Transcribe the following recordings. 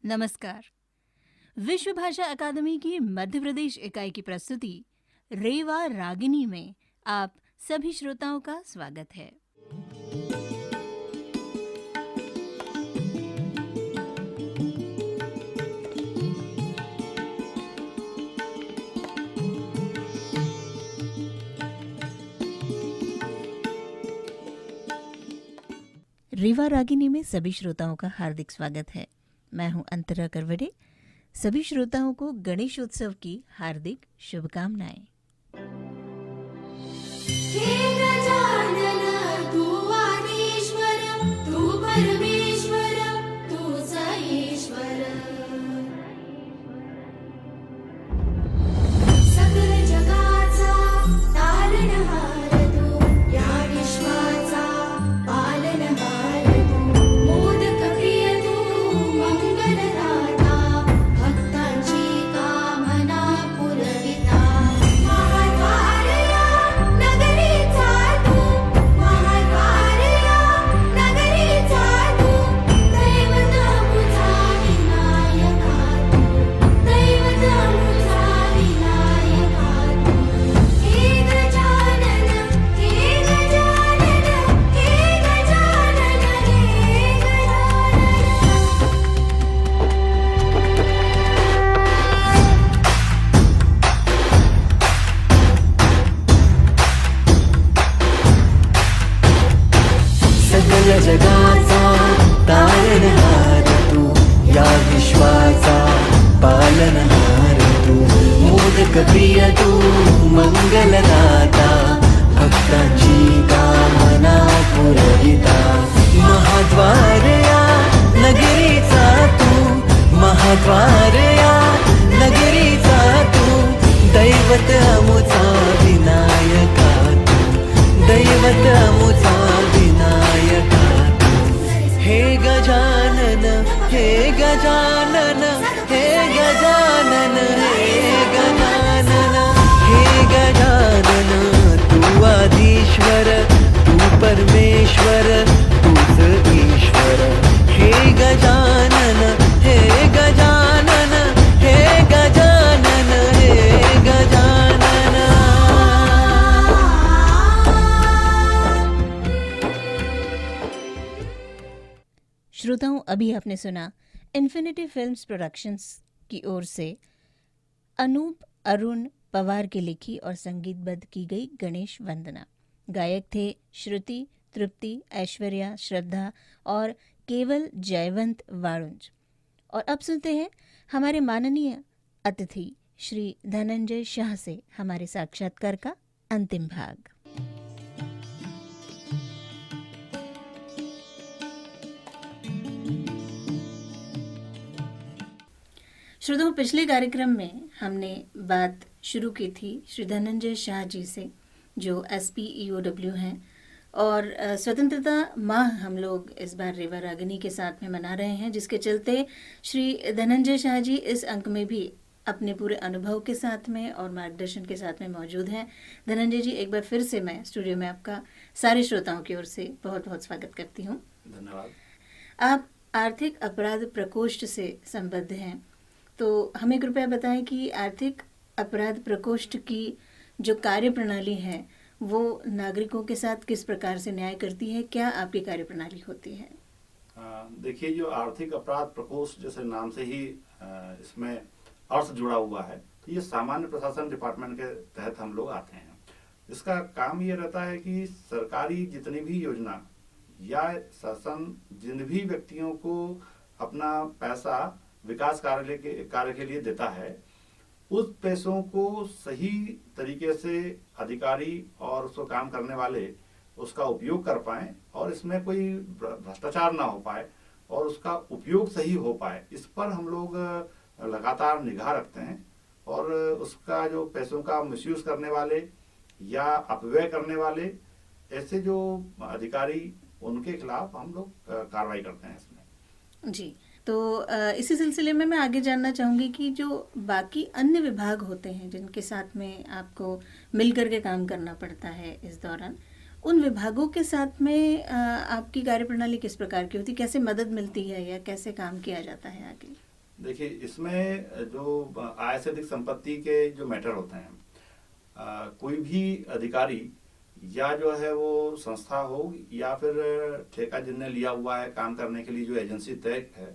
नमस्कार। विश्व भाषा अकादमी की मध्य प्रदेश इकाई की प्रस्तुति रेवा रागिनी में आप सभी श्रोताओं का स्वागत है। रेवा रागिनी में सभी श्रोताओं का हार्दिक स्वागत है। मैं हूं अंतरा करवड़े। सभी श्रोताओं को गणेशोत्सव की हार्दिक शुभकामनाएं। हे गजानन तू आदिश्वर तू परमेश्वर तू ईश्वर सकल जगाचा तारणहार तू या विश्वाचा पालनहार तू मोदक प्रिय तू मंगलदाता भक्तांची कामना पुरविता महाद्वारया नगरीचा तू महाद्वारया नगरीचा तू दैवत मुझा विनायका तू दैवत मुझा विनायका तू हे गजानन हे गजानन हे गजानन हे गजानन सकल जगाचा तारणहार तू या विश्वाचा पालनहार तू मोदक प्रिय तू मंगलदाता भक्तांची कामना पुरविता महाद्वारया नगरीचा तू महाद्वारया नगरीचा तू दैवत अमुचा विनायका तू दैवत अमुचा विनायका तू हे गजानन हे गजानन हे गजानन हे गजानन हे गजानन तू आदिश्वर तू परमेश्वर तूच ईश्वर हे गजानन हे गजानन हे गजानन हे गजानन श्रोताओं, अभी आपने सुना इन्फिनिटी फिल्म्स प्रोडक्शंस की ओर से अनूप अरुण पवार की लिखी और संगीतबद्ध की गई गणेश वंदना। गायक थे श्रुति, तृप्ति, ऐश्वर्या, श्रद्धा और केवल जयवंत वाणुंज। और अब सुनते हैं हमारे माननीय अतिथि श्री धनंजय शाह से हमारे साक्षात्कार का अंतिम भाग। श्रोताओं, पिछले कार्यक्रम में हमने बात शुरू की थी श्री धनंजय शाह जी से, जो SPEOW हैं, और स्वतंत्रता माह हम लोग इस बार रेवा रागिनी के साथ में मना रहे हैं, जिसके चलते श्री धनंजय शाह जी इस अंक में भी अपने पूरे अनुभव के साथ में और मार्गदर्शन के साथ में मौजूद हैं। धनंजय जी, एक बार फिर से मैं स्टूडियो में आपका सारे श्रोताओं की ओर से बहुत बहुत स्वागत करती हूँ। धन्यवाद। आप आर्थिक अपराध प्रकोष्ठ से संबद्ध हैं, तो हमें कृपया बताएं कि आर्थिक अपराध प्रकोष्ठ की जो कार्य प्रणाली है वो नागरिकों के साथ किस प्रकार से न्याय करती है, क्या आपकी कार्य प्रणाली होती है? देखिए, जो आर्थिक अपराध प्रकोष्ठ जैसे नाम से ही इसमें अर्थ जुड़ा हुआ है, तो ये सामान्य प्रशासन डिपार्टमेंट के तहत हम लोग आते हैं। इसका काम ये रहता है कि सरकारी जितनी भी योजना या शासन जिन भी व्यक्तियों को अपना पैसा विकास कार्य के लिए देता है, उस पैसों को सही तरीके से अधिकारी और उसको काम करने वाले उसका उपयोग कर पाएं और इसमें कोई भ्रष्टाचार ना हो पाए और उसका उपयोग सही हो पाए, इस पर हम लोग लगातार निगाह रखते हैं। और उसका जो पैसों का मिसयूज करने वाले या अपव्यय करने वाले ऐसे जो अधिकारी, उनके खिलाफ हम लोग कार्रवाई करते हैं इसमें। जी, तो इसी सिलसिले में मैं आगे जानना चाहूँगी कि जो बाकी अन्य विभाग होते हैं जिनके साथ में आपको मिलकर के काम करना पड़ता है इस दौरान, उन विभागों के साथ में आपकी कार्यप्रणाली किस प्रकार की होती है, कैसे मदद मिलती है या कैसे काम किया जाता है आगे? देखिए, इसमें जो आय से अधिक संपत्ति के जो मैटर होते हैं, कोई भी अधिकारी या जो है वो संस्था हो या फिर ठेका जिनने लिया हुआ है काम करने के लिए जो एजेंसी तय है,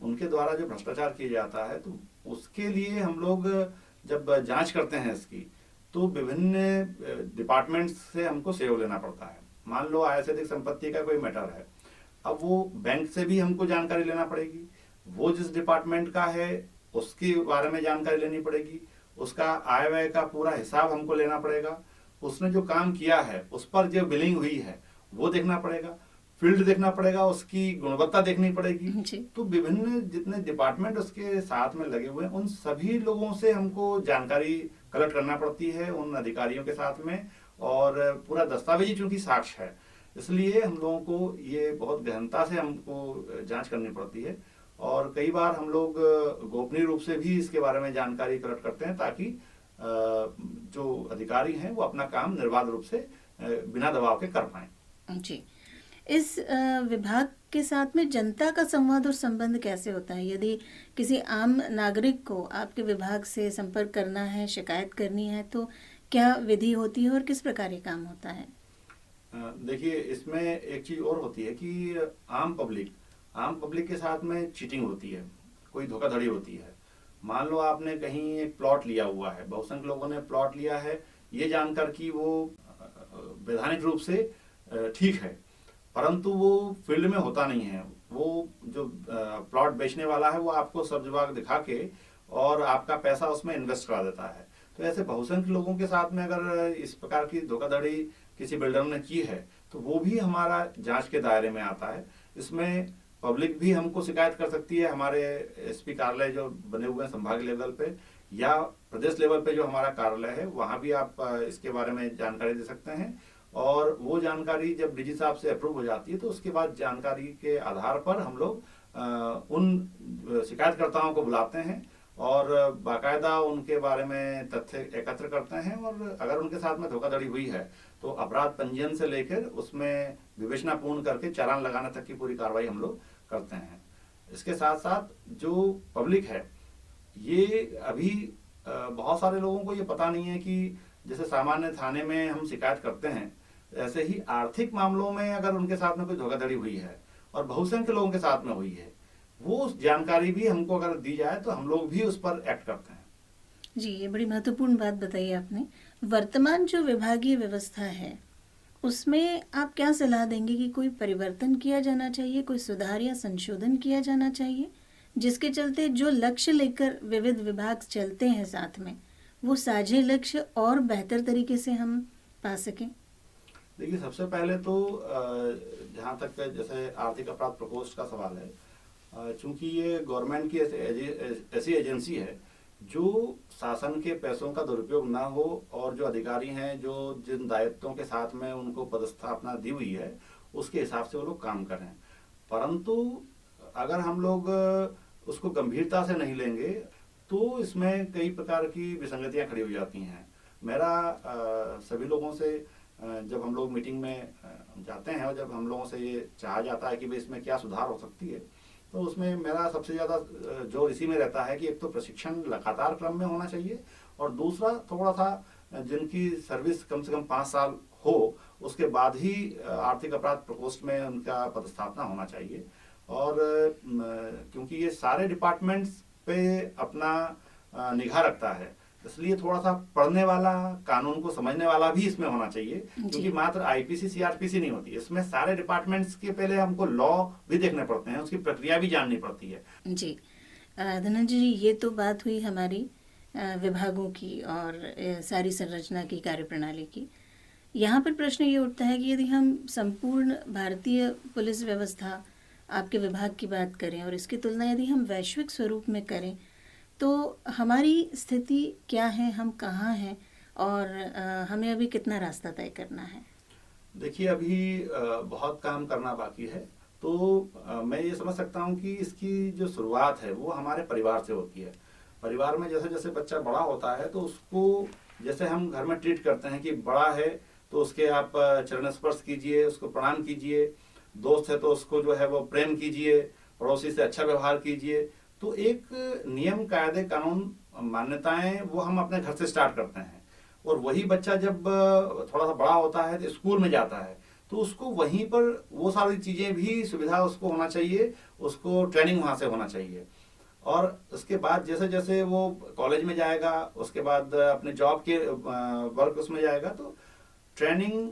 उनके द्वारा जो भ्रष्टाचार किया जाता है, तो उसके लिए हम लोग जब जांच करते हैं इसकी, तो विभिन्न डिपार्टमेंट्स से हमको सहयोग लेना पड़ता है। मान लो आय से अधिक संपत्ति का कोई मैटर है, अब वो बैंक से भी हमको जानकारी लेना पड़ेगी, वो जिस डिपार्टमेंट का है उसके बारे में जानकारी लेनी पड़ेगी, उसका आय व्यय का पूरा हिसाब हमको लेना पड़ेगा, उसने जो काम किया है उस पर जो बिलिंग हुई है वो देखना पड़ेगा, फील्ड देखना पड़ेगा, उसकी गुणवत्ता देखनी पड़ेगी। जी। तो विभिन्न जितने डिपार्टमेंट उसके साथ में लगे हुए हैं, उन सभी लोगों से हमको जानकारी कलेक्ट करना पड़ती है, उन अधिकारियों के साथ में, और पूरा दस्तावेजी चूंकि साक्ष्य है, इसलिए हम लोगों को ये बहुत गहनता से हमको जांच करनी पड़ती है। और कई बार हम लोग गोपनीय रूप से भी इसके बारे में जानकारी कलेक्ट करते हैं, ताकि जो अधिकारी हैं वो अपना काम निर्बाध रूप से बिना दबाव के कर पाएं। जी। इस विभाग के साथ में जनता का संवाद और संबंध कैसे होता है? यदि किसी आम नागरिक को आपके विभाग से संपर्क करना है, शिकायत करनी है, तो क्या विधि होती है और किस प्रकार ये काम होता है? देखिए, इसमें एक चीज और होती है कि आम पब्लिक के साथ में चीटिंग होती है, कोई धोखाधड़ी होती है। मान लो आपने कहीं एक प्लॉट लिया हुआ है, बहुसंख्य लोगों ने प्लॉट लिया है ये जानकर कि वो वैधानिक रूप से ठीक है, परंतु वो फील्ड में होता नहीं है। वो जो प्लॉट बेचने वाला है वो आपको सब जगह दिखा के और आपका पैसा उसमें इन्वेस्ट करा देता है। तो ऐसे बहुसंख्य लोगों के साथ में अगर इस प्रकार की धोखाधड़ी किसी बिल्डर ने की है, तो वो भी हमारा जांच के दायरे में आता है। इसमें पब्लिक भी हमको शिकायत कर सकती है, हमारे एसपी कार्यालय जो बने हुए हैं संभाग लेवल पे या प्रदेश लेवल पे जो हमारा कार्यालय है, वहां भी आप इसके बारे में जानकारी दे सकते हैं। और वो जानकारी जब डीजी साहब से अप्रूव हो जाती है, तो उसके बाद जानकारी के आधार पर हम लोग उन शिकायतकर्ताओं को बुलाते हैं और बाकायदा उनके बारे में तथ्य एकत्र करते हैं, और अगर उनके साथ में धोखाधड़ी हुई है तो अपराध पंजीयन से लेकर उसमें विवेचना पूर्ण करके चालान लगाने तक की पूरी कार्रवाई हम लोग करते हैं। इसके साथ साथ जो पब्लिक है, ये अभी बहुत सारे लोगों को ये पता नहीं है कि जैसे सामान्य थाने में हम शिकायत करते हैं, ऐसे ही आर्थिक मामलों में अगर उनके साथ में कोई धोखाधड़ी हुई है और बहुसंख्य लोगों के साथ में हुई है, वो जानकारी भी हमको अगर दी जाए तो हम लोग भी उस पर एक्ट करते हैं। जी, ये बड़ी महत्वपूर्ण बात बताई आपने। वर्तमान जो विभागीय व्यवस्था है, उसमें आप क्या सलाह देंगे कि कोई परिवर्तन किया जाना चाहिए, कोई सुधार या संशोधन किया जाना चाहिए, जिसके चलते जो लक्ष्य लेकर विविध विभाग चलते हैं साथ में, वो साझे लक्ष्य और बेहतर तरीके से हम पा सकें? देखिए, सबसे पहले तो जहाँ तक जैसे आर्थिक अपराध प्रकोष्ठ का सवाल है, चूंकि ये गवर्नमेंट की ऐसी एजेंसी है जो शासन के पैसों का दुरुपयोग ना हो, और जो अधिकारी हैं जो जिन दायित्वों के साथ में उनको पदस्थापना दी हुई है उसके हिसाब से वो लोग काम करें। परंतु अगर हम लोग उसको गंभीरता से नहीं लेंगे तो इसमें कई प्रकार की विसंगतियां खड़ी हो जाती हैं। मेरा सभी लोगों से जब हम लोग मीटिंग में जाते हैं और जब हम लोगों से ये चाहा जाता है कि भाई इसमें क्या सुधार हो सकती है, तो उसमें मेरा सबसे ज़्यादा जोर इसी में रहता है कि एक तो प्रशिक्षण लगातार क्रम में होना चाहिए, और दूसरा थोड़ा सा जिनकी सर्विस कम से कम 5 साल हो उसके बाद ही आर्थिक अपराध प्रकोष्ठ में उनका पदस्थापना होना चाहिए। और क्योंकि ये सारे डिपार्टमेंट्स पे अपना निगाह रखता है, इसलिए थोड़ा सा पढ़ने वाला, कानून को समझने वाला भी इसमें होना चाहिए, क्योंकि मात्र आईपीसी सीआरपीसी नहीं होती, इसमें सारे डिपार्टमेंट्स के पहले हमको लॉ भी देखने पड़ते हैं, उसकी प्रक्रिया भी जाननी पड़ती है। जी, धनंजय जी, ये तो बात हुई हमारी विभागों की और सारी संरचना की, कार्यप्रणाली की। यहाँ पर प्रश्न ये उठता है कि यदि हम संपूर्ण भारतीय पुलिस व्यवस्था, आपके विभाग की बात करें और इसकी तुलना यदि हम वैश्विक स्वरूप में करें, तो हमारी स्थिति क्या है, हम कहाँ हैं और हमें अभी कितना रास्ता तय करना है? देखिए, अभी बहुत काम करना बाकी है। तो मैं ये समझ सकता हूँ कि इसकी जो शुरुआत है वो हमारे परिवार से होती है। परिवार में जैसे जैसे बच्चा बड़ा होता है तो उसको जैसे हम घर में ट्रीट करते हैं कि बड़ा है तो उसके आप चरण स्पर्श कीजिए, उसको प्रणाम कीजिए, दोस्त है तो उसको जो है वो प्रेम कीजिए, पड़ोसी से अच्छा व्यवहार कीजिए। तो एक नियम कायदे कानून मान्यताएं वो हम अपने घर से स्टार्ट करते हैं, और वही बच्चा जब थोड़ा सा बड़ा होता है तो स्कूल में जाता है, तो उसको वहीं पर वो सारी चीजें भी सुविधा उसको होना चाहिए, उसको ट्रेनिंग वहां से होना चाहिए। और उसके बाद जैसे जैसे वो कॉलेज में जाएगा, उसके बाद अपने जॉब के वर्क उसमें जाएगा, तो ट्रेनिंग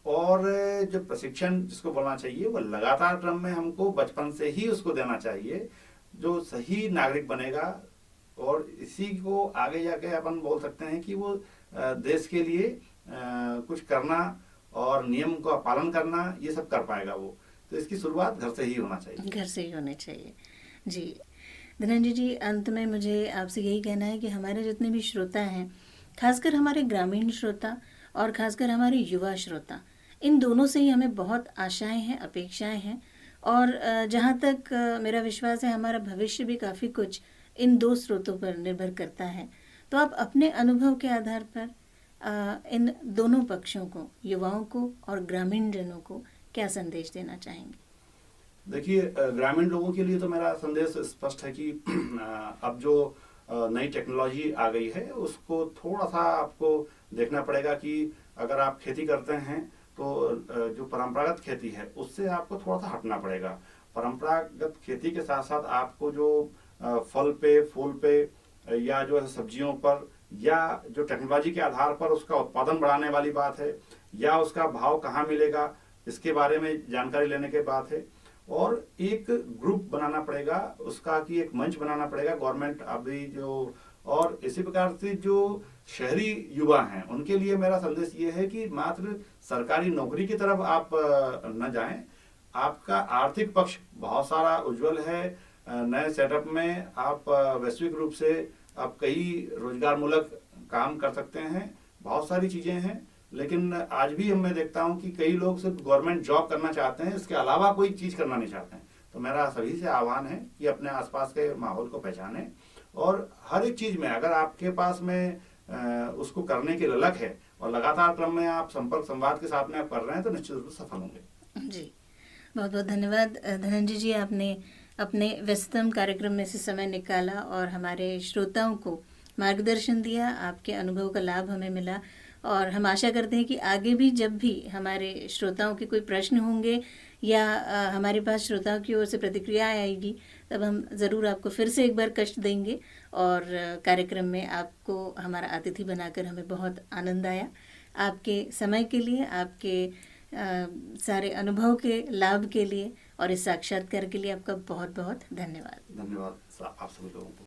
और जो प्रशिक्षण जिसको बोलना चाहिए वो लगातार क्रम में हमको बचपन से ही उसको देना चाहिए, जो सही नागरिक बनेगा। और इसी को आगे जाके अपन बोल सकते हैं कि वो देश के लिए कुछ करना और नियम का पालन करना, ये सब कर पाएगा वो। तो इसकी शुरुआत घर से ही होना चाहिए। घर से ही होने चाहिए। जी धनंजय जी, अंत में मुझे आपसे यही कहना है कि हमारे जितने भी श्रोता हैं, खासकर हमारे ग्रामीण श्रोता और खासकर हमारे युवा श्रोता, इन दोनों से ही हमें बहुत आशाएं हैं, अपेक्षाएं हैं। और जहाँ तक मेरा विश्वास है, हमारा भविष्य भी काफ़ी कुछ इन दो स्रोतों पर निर्भर करता है। तो आप अपने अनुभव के आधार पर इन दोनों पक्षों को, युवाओं को और ग्रामीण जनों को, क्या संदेश देना चाहेंगे? देखिए, ग्रामीण लोगों के लिए तो मेरा संदेश स्पष्ट है कि अब जो नई टेक्नोलॉजी आ गई है उसको थोड़ा सा आपको देखना पड़ेगा कि अगर आप खेती करते हैं तो जो परंपरागत खेती है उससे आपको थोड़ा सा हटना पड़ेगा। परंपरागत खेती के साथ साथ आपको जो फल पे, फूल पे या जो है सब्जियों पर, या जो टेक्नोलॉजी के आधार पर उसका उत्पादन बढ़ाने वाली बात है, या उसका भाव कहाँ मिलेगा, इसके बारे में जानकारी लेने के बात है। और एक ग्रुप बनाना पड़ेगा उसका, कि एक मंच बनाना पड़ेगा गवर्नमेंट अभी जो, और इसी प्रकार से जो शहरी युवा हैं उनके लिए मेरा संदेश ये है कि मात्र सरकारी नौकरी की तरफ आप न जाएं। आपका आर्थिक पक्ष बहुत सारा उज्जवल है। नए सेटअप में आप वैश्विक रूप से आप कई रोजगार मूलक काम कर सकते हैं, बहुत सारी चीजें हैं। लेकिन आज भी मैं देखता हूं कि कई लोग सिर्फ गवर्नमेंट जॉब करना चाहते हैं, इसके अलावा कोई चीज करना नहीं चाहते हैं। तो मेरा सभी से आह्वान है कि अपने आसपास के माहौल को पहचानें, और हर एक चीज में अगर आपके पास में उसको करने की ललक है और लगातार क्रम में आप संपर्क संवाद के साथ में आप कर रहे हैं, तो निश्चित रूप से सफल होंगे। जी, बहुत बहुत धन्यवाद धनंजय जी, आपने अपने व्यस्ततम कार्यक्रम में से समय निकाला और हमारे श्रोताओं को मार्गदर्शन दिया। आपके अनुभव का लाभ हमें मिला, और हम आशा करते हैं कि आगे भी जब भी हमारे श्रोताओं के कोई प्रश्न होंगे या हमारे पास श्रोताओं की ओर से प्रतिक्रिया आएगी, तब हम ज़रूर आपको फिर से एक बार कष्ट देंगे। और कार्यक्रम में आपको हमारा अतिथि बनाकर हमें बहुत आनंद आया। आपके समय के लिए, आपके सारे अनुभव के लाभ के लिए और इस साक्षात्कार के लिए आपका बहुत बहुत धन्यवाद। धन्यवाद आप सभी लोगों को।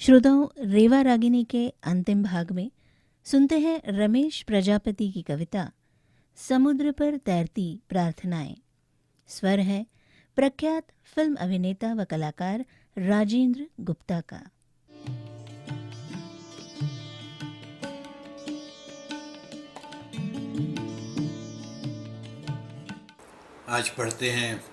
श्रोताओं, रेवा रागिनी के अंतिम भाग में सुनते हैं रमेश प्रजापति की कविता समुद्र पर तैरती प्रार्थनाएं। स्वर है प्रख्यात फिल्म अभिनेता व कलाकार राजेंद्र गुप्ता का। आज पढ़ते हैं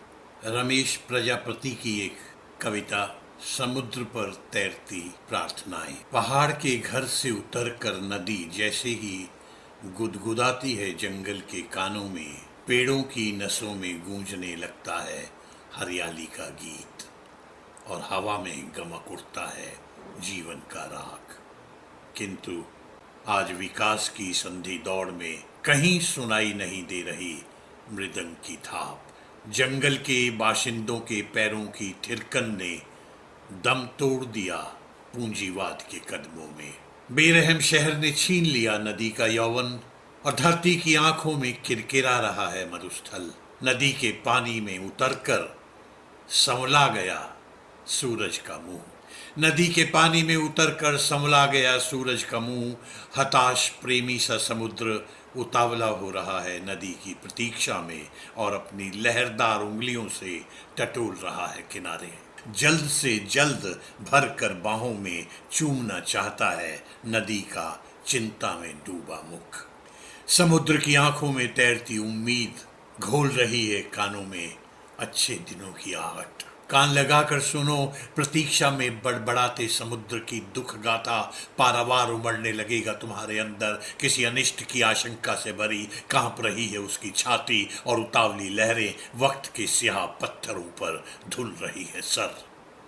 रमेश प्रजापति की एक कविता समुद्र पर तैरती प्रार्थनाएं। पहाड़ के घर से उतरकर नदी जैसे ही गुदगुदाती है जंगल के कानों में, पेड़ों की नसों में गूंजने लगता है हरियाली का गीत, और हवा में गमक उठता है जीवन का राग। किंतु आज विकास की संधि दौड़ में कहीं सुनाई नहीं दे रही मृदंग की थाप। जंगल के बाशिंदों के पैरों की थिरकन ने दम तोड़ दिया पूंजीवाद के कदमों में। बेरहम शहर ने छीन लिया नदी का यौवन, और धरती की आंखों में किरकिरा रहा है मरुस्थल। नदी के पानी में उतरकर संवला गया सूरज का मुंह। नदी के पानी में उतरकर संवला गया सूरज का मुंह। हताश प्रेमी सा समुद्र उतावला हो रहा है नदी की प्रतीक्षा में, और अपनी लहरदार उंगलियों से टटोल रहा है किनारे। जल्द से जल्द भर कर बाहों में चूमना चाहता है नदी का चिंता में डूबा मुख। समुद्र की आंखों में तैरती उम्मीद घोल रही है कानों में अच्छे दिनों की आहट। कान लगाकर सुनो, प्रतीक्षा में बड़बड़ाते समुद्र की दुख गाथा, पारावार उमड़ने लगेगा तुम्हारे अंदर, किसी अनिष्ट की आशंका से भरी कांप रही है उसकी छाती, और उतावली लहरें वक्त के स्याह पत्थरों पर धुल रही है सर।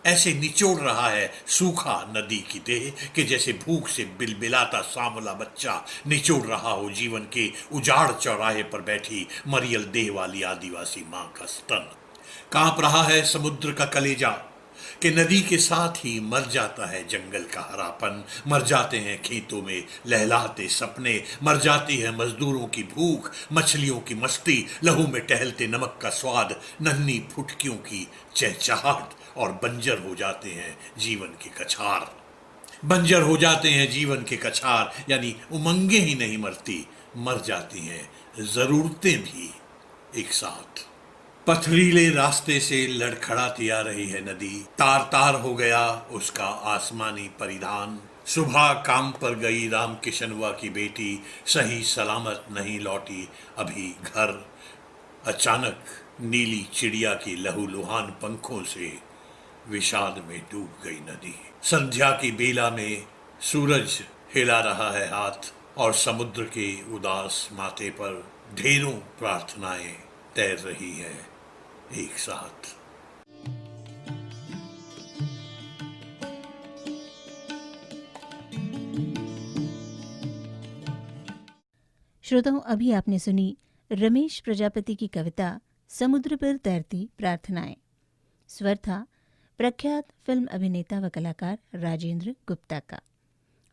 ऐसे निचोड़ रहा है सूखा नदी की देह कि जैसे भूख से बिलबिलाता सांवला बच्चा निचोड़ रहा हो जीवन के उजाड़ चौराहे पर बैठी मरियल देह वाली आदिवासी मां का स्तन। कांप रहा है समुद्र का कलेजा कि नदी के साथ ही मर जाता है जंगल का हरापन, मर जाते हैं खेतों में लहलाते सपने, मर जाती है मजदूरों की भूख, मछलियों की मस्ती, लहू में टहलते नमक का स्वाद, नन्ही फुटकियों की चहचहाट, और बंजर हो जाते हैं जीवन के कछार। बंजर हो जाते हैं जीवन के कछार, यानी उमंगें ही नहीं मरती, मर जाती हैं जरूरतें भी एक साथ। पथरीले रास्ते से लड़खड़ाती आ रही है नदी, तार तार हो गया उसका आसमानी परिधान। सुबह काम पर गई राम किशनवा की बेटी सही सलामत नहीं लौटी अभी घर। अचानक नीली चिड़िया की लहूलुहान पंखों से विषाद में डूब गई नदी। संध्या की बेला में सूरज हिला रहा है हाथ, और समुद्र के उदास माथे पर ढेरों प्रार्थनाएं तैर रही है एक साथ। श्रोताओं, अभी आपने सुनी रमेश प्रजापति की कविता समुद्र पर तैरती प्रार्थनाएं। स्वर था प्रख्यात फिल्म अभिनेता व कलाकार राजेंद्र गुप्ता का।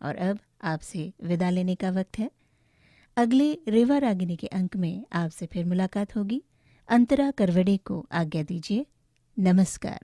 और अब आपसे विदा लेने का वक्त है। अगले रेवा रागिनी के अंक में आपसे फिर मुलाकात होगी। अंतरा करवड़े को आज्ञा दीजिए। नमस्कार।